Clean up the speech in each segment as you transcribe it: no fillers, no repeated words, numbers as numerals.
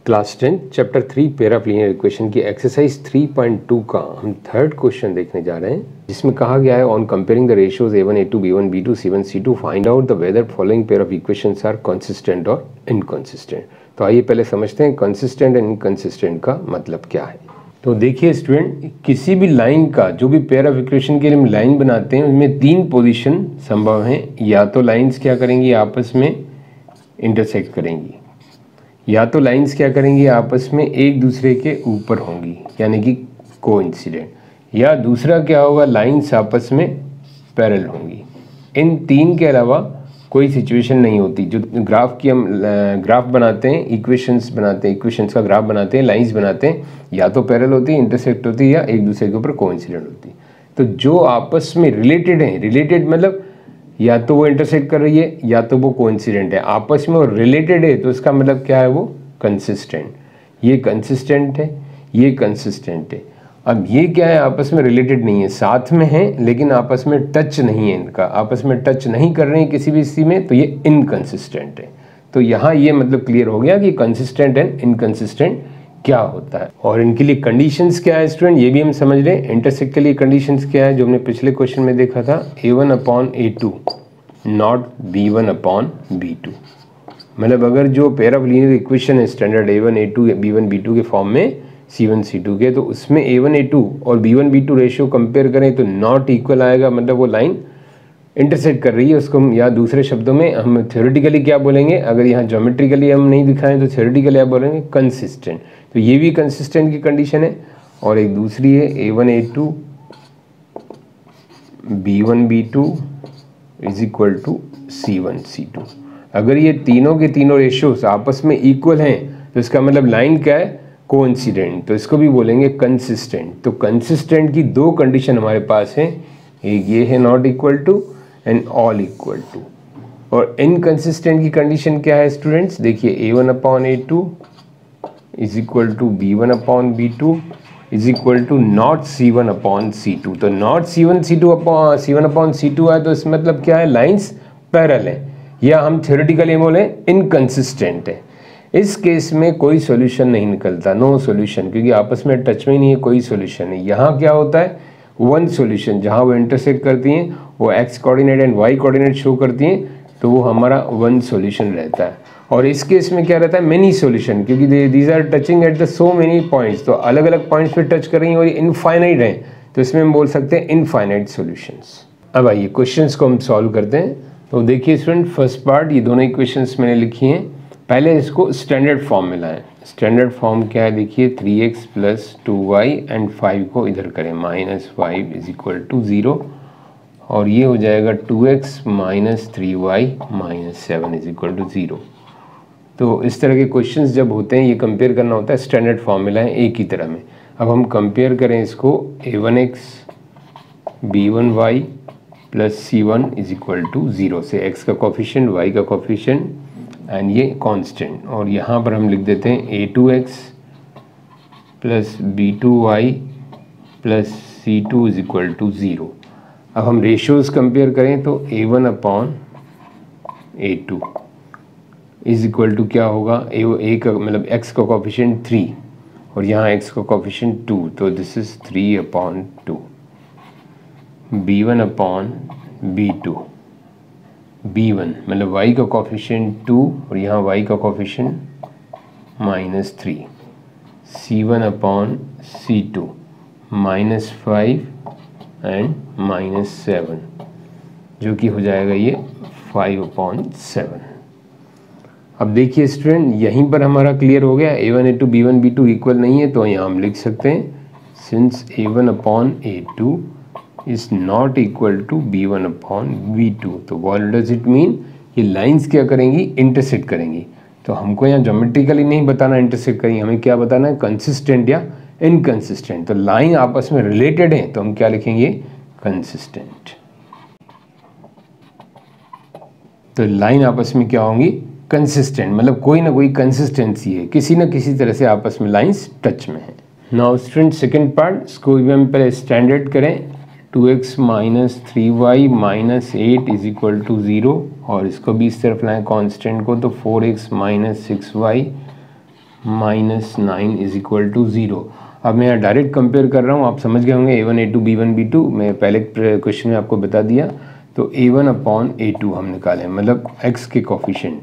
Class 10 chapter 3 pair of linear equation की exercise 3.2 का हम थर्ड क्वेश्चन देखने जा रहे हैं, जिसमें कहा गया है on comparing the ratios a1 a2 b1 b2 c1 c2 find out the whether following pair of equations are consistent और इनकंसिस्टेंट। तो आइए पहले समझते हैं कंसिस्टेंट एंड इनकंसिस्टेंट का मतलब क्या है। तो देखिए स्टूडेंट, किसी भी लाइन का जो भी पेयर ऑफ इक्वेशन के लिए हम लाइन बनाते हैं उसमें तीन पोजीशन संभव हैं। या तो लाइंस क्या करेंगी, आपस में इंटरसेक्ट करेंगी, या तो लाइंस क्या करेंगी, आपस में एक दूसरे के ऊपर होंगी यानी कि कोइंसिडेंट, या दूसरा क्या होगा, लाइंस आपस में पैरेलल होंगी। इन तीन के अलावा कोई सिचुएशन नहीं होती। जो ग्राफ की हम ग्राफ बनाते हैं, इक्वेशंस बनाते हैं, इक्वेशंस का ग्राफ बनाते हैं, लाइंस बनाते हैं, या तो पैरेलल होती है, इंटरसेक्ट होती है, या एक दूसरे के ऊपर कोइंसिडेंट होती है। तो जो आपस में रिलेटेड हैं, रिलेटेड मतलब या तो वो इंटरसेक्ट कर रही है या तो वो कोइंसिडेंट है, आपस में वो रिलेटेड है, तो इसका मतलब क्या है, वो कंसिस्टेंट। ये कंसिस्टेंट है, ये कंसिस्टेंट है। अब ये क्या है, आपस में रिलेटेड नहीं है, साथ में है लेकिन आपस में टच नहीं है, इनका आपस में टच नहीं कर रहे हैं किसी भी स्थिति में, तो ये इनकंसिस्टेंट है। तो यहाँ ये मतलब क्लियर हो गया कि कंसिस्टेंट एंड इनकंसिस्टेंट क्या होता है। और इनके लिए कंडीशंस क्या है स्टूडेंट, ये भी हम समझ रहे हैं। इंटरसेक्ट के लिए कंडीशंस क्या है, जो हमने पिछले क्वेश्चन में देखा था, a1/a2 नॉट b1/b2। मतलब अगर जो पेयर ऑफ लीनियर इक्वेशन है standard a1 a2 b1 b2 के फॉर्म में c1 c2 के, तो उसमें a1 a2 और b1 b2 रेशियो कंपेयर करें तो नॉट इक्वल आएगा, मतलब वो लाइन इंटरसेक्ट कर रही है। उसको हम, या दूसरे शब्दों में हम थ्योरेटिकली क्या बोलेंगे, अगर यहाँ ज्योमेट्रिकली हम नहीं दिखाएं तो थ्योरेटिकली आप बोलेंगे कंसिस्टेंट। तो ये भी कंसिस्टेंट की कंडीशन है। और एक दूसरी है a1 a2 b1 b2 is equal to c1 c2। अगर ये तीनों के तीनों रेशियोज आपस में इक्वल हैं तो इसका मतलब लाइन क्या है, कोइंसिडेंट। तो इसको भी बोलेंगे कंसिस्टेंट। तो कंसिस्टेंट की दो कंडीशन हमारे पास है, एक ये है not equal to and all equal to. और इनकंसिस्टेंट की कंडीशन क्या है स्टूडेंट्स, देखिए a1/a2 is equal to b1/b2 is equal to not c1/c2। तो नॉट c1/c2 है, तो इसका मतलब क्या है, लाइंस पैरेलल है, या हम थ्योरेटिकली बोले इनकंसिस्टेंट है। इस केस में कोई सॉल्यूशन नहीं निकलता, नो सॉल्यूशन, क्योंकि आपस में टच में ही नहीं है, कोई सॉल्यूशन नहीं। यहाँ क्या होता है, वन सॉल्यूशन, जहाँ वो इंटरसेक्ट करती हैं वो X coordinate and Y coordinate show करती हैं, तो वो हमारा वन सॉल्यूशन रहता है। और इस केस में क्या रहता है, मेनी सॉल्यूशन, क्योंकि these are touching at the so many points, तो अलग अलग पॉइंट्स पे टच कर रही हैं और ये इनफाइनाइट हैं, तो इसमें हम बोल सकते हैं इनफाइनाइट सॉल्यूशंस। अब आइए क्वेश्चंस को हम सॉल्व करते हैं। तो देखिए स्टूडेंट, फर्स्ट पार्ट, ये दोनों इक्वेशंस मैंने लिखी हैं। पहले इसको स्टैंडर्ड फॉर्म में लाएं। स्टैंडर्ड फॉर्म क्या है, देखिए 3x + 2y एंड 5 को इधर करें, -5 इज इक्वल टू 0, और ये हो जाएगा 2x - 3y - 7 is equal to 0। तो इस तरह के क्वेश्चंस जब होते हैं, ये कंपेयर करना होता है स्टैंडर्ड फॉर्म में लाएं एक ही तरह में। अब हम कंपेयर करें इसको, a1x b1y + c1 is equal to 0 से, x का कोफिशिएंट, y का कोफिशिएंट एंड ये कांस्टेंट। और यहाँ पर हम लिख देते हैं a2x + b2y + c2 is equal to 0। अब हम रेशियोज कंपेयर करें तो a1/a2 इज इक्वल टू क्या होगा, a का मतलब x का कोफिशिएंट 3 और यहाँ x का कोफिशिएंट 2, तो दिस इज 3/2। b1/b2, b1 मतलब y का कोफिशिएंट 2 और यहाँ y का कोफिशिएंट -3, c1/c2 -5 एंड -7, जो कि हो जाएगा ये 5/7। अब देखिए स्टूडेंट, यहीं पर हमारा क्लियर हो गया, a1 a2 b1 b2 equal नहीं है, तो यहाँ हम लिख सकते हैं since a1/a2 is not equal to b1/b2। तो व्हाट डज इट मीन, ये लाइंस क्या करेंगी, इंटरसेक्ट करेंगी। तो हमको यहाँ ज्योमेट्रिकली नहीं बताना इंटरसेक्ट करेंगी, हमें क्या बताना है, कंसिस्टेंट या इनकंसिस्टेंट। तो लाइन आपस में रिलेटेड है तो हम क्या लिखेंगे, कंसिस्टेंट। तो लाइन आपस में क्या होंगी, कंसिस्टेंट, मतलब कोई ना कोई कंसिस्टेंसी है, किसी न किसी तरह से आपस में लाइंस टच में है। नाउ स्टूडेंट सेकंड पार्ट, इसको भी हम पहले स्टैंडर्ड करें, 2x - 3y - 8 is equal to 0, और इसको भी इस तरफ लाएं कांस्टेंट को, तो 4x - 6y minus 9 is equal to 0। अब मैं यहाँ डायरेक्ट कंपेयर कर रहा हूँ, आप समझ गए होंगे A1 A2 B1 B2, मैं पहले क्वेश्चन में आपको बता दिया। तो A1 अपॉन A2 हम निकालें, मतलब x के coefficient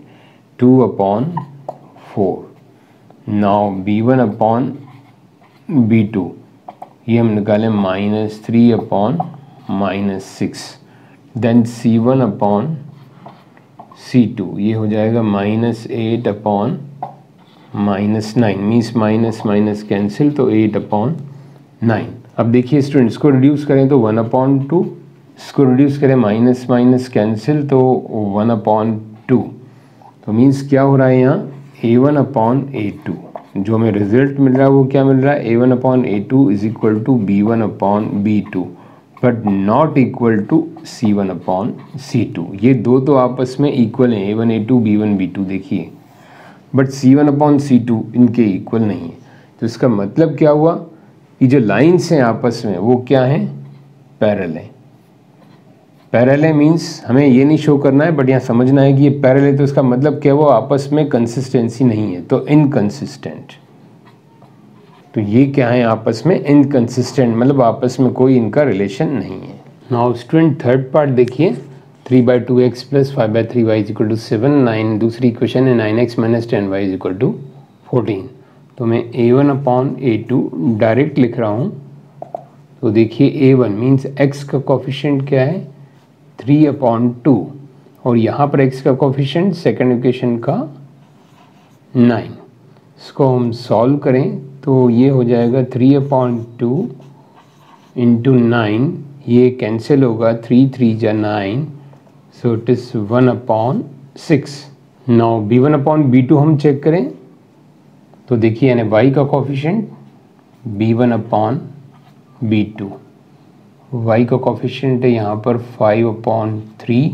2 upon 4। Now B1 upon B2 ये हम निकालें minus 3 upon minus 6। Then C1 upon C2 ये हो जाएगा minus 8 upon minus 9, means minus minus cancel, तो 8 अपॉन 9। अब देखिए स्टूडेंट्स, को रिड्यूस करें तो 1 अपॉन 2, इसको रिड्यूस करें माइनस माइनस कैंसिल, तो 1 अपॉन 2। तो मीन्स क्या हो रहा है यहाँ, A1 अपॉन A2 जो हमें रिजल्ट मिल रहा है वो क्या मिल रहा है, A1 upon A2 is equal to B1 upon B2 but not equal to C1 upon C2। ये दो तो आपस में इक्वल हैं, A1 A2 B1 B2 देखिए, बट C1 अपॉन C2 इनके इक्वल नहीं है। तो इसका मतलब क्या हुआ कि जो लाइन्स हैं आपस में वो क्या हैं, पैरेलल हैं। पैरेलल है मीन्स हमें ये नहीं शो करना है, बट यहाँ समझना है कि ये पैरेलल है, तो इसका मतलब क्या, वो आपस में कंसिस्टेंसी नहीं है, तो इनकंसिस्टेंट। तो ये क्या है आपस में, इनकंसिस्टेंट, मतलब आपस में कोई इनका रिलेशन नहीं है। नाउ स्टूडेंट थर्ड पार्ट देखिए, 3/2x plus 5/3y is equal to 7, 9 दूसरी इक्वेशन है 9x minus 10y is equal to 14। तो मैं A1 अपॉन A2 डायरेक्ट लिख रहा हूँ। तो देखिए A1 मीन्स x का कोफिशिएंट क्या है, 3 अपॉन 2, और यहाँ पर x का कोफिशिएंट सेकेंड इक्वेशन का 9। इसको हम सॉल्व करें तो ये हो जाएगा 3 अपॉन 2 इंटू 9, ये कैंसिल होगा, 3 3 जा 9, so it is 1 upon 6। Now B1 upon B2 हम चेक करें तो देखिए यानी y का coefficient B1 upon B2, y का कोफिशिएंट है यहाँ पर 5 अपॉन 3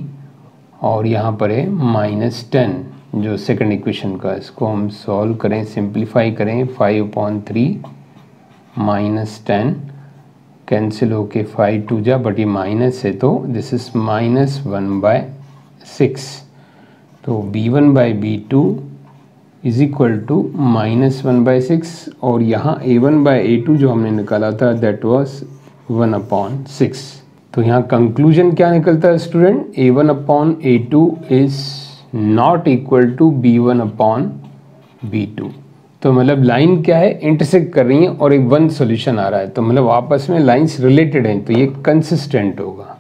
और यहाँ पर है माइनस 10 जो सेकंड इक्वेशन का। इसको हम सॉल्व करें, सिंप्लीफाई करें, 5 अपॉन 3 माइनस 10 कैंसिल होके 5 2 जा, बट ये माइनस है तो दिस इज माइनस 1/6। तो B1 by B2 is equal to minus 1/6, और यहाँ A1 बाई A2 जो हमने निकाला था दैट वाज 1 अपॉन 6। तो यहाँ कंक्लूजन क्या निकलता है student, A1 upon A2 is not equal to B1 upon B2। तो मतलब लाइन क्या है, इंटरसेक्ट कर रही है और एक वन सॉल्यूशन आ रहा है, तो मतलब आपस में लाइंस रिलेटेड हैं, तो ये कंसिस्टेंट होगा।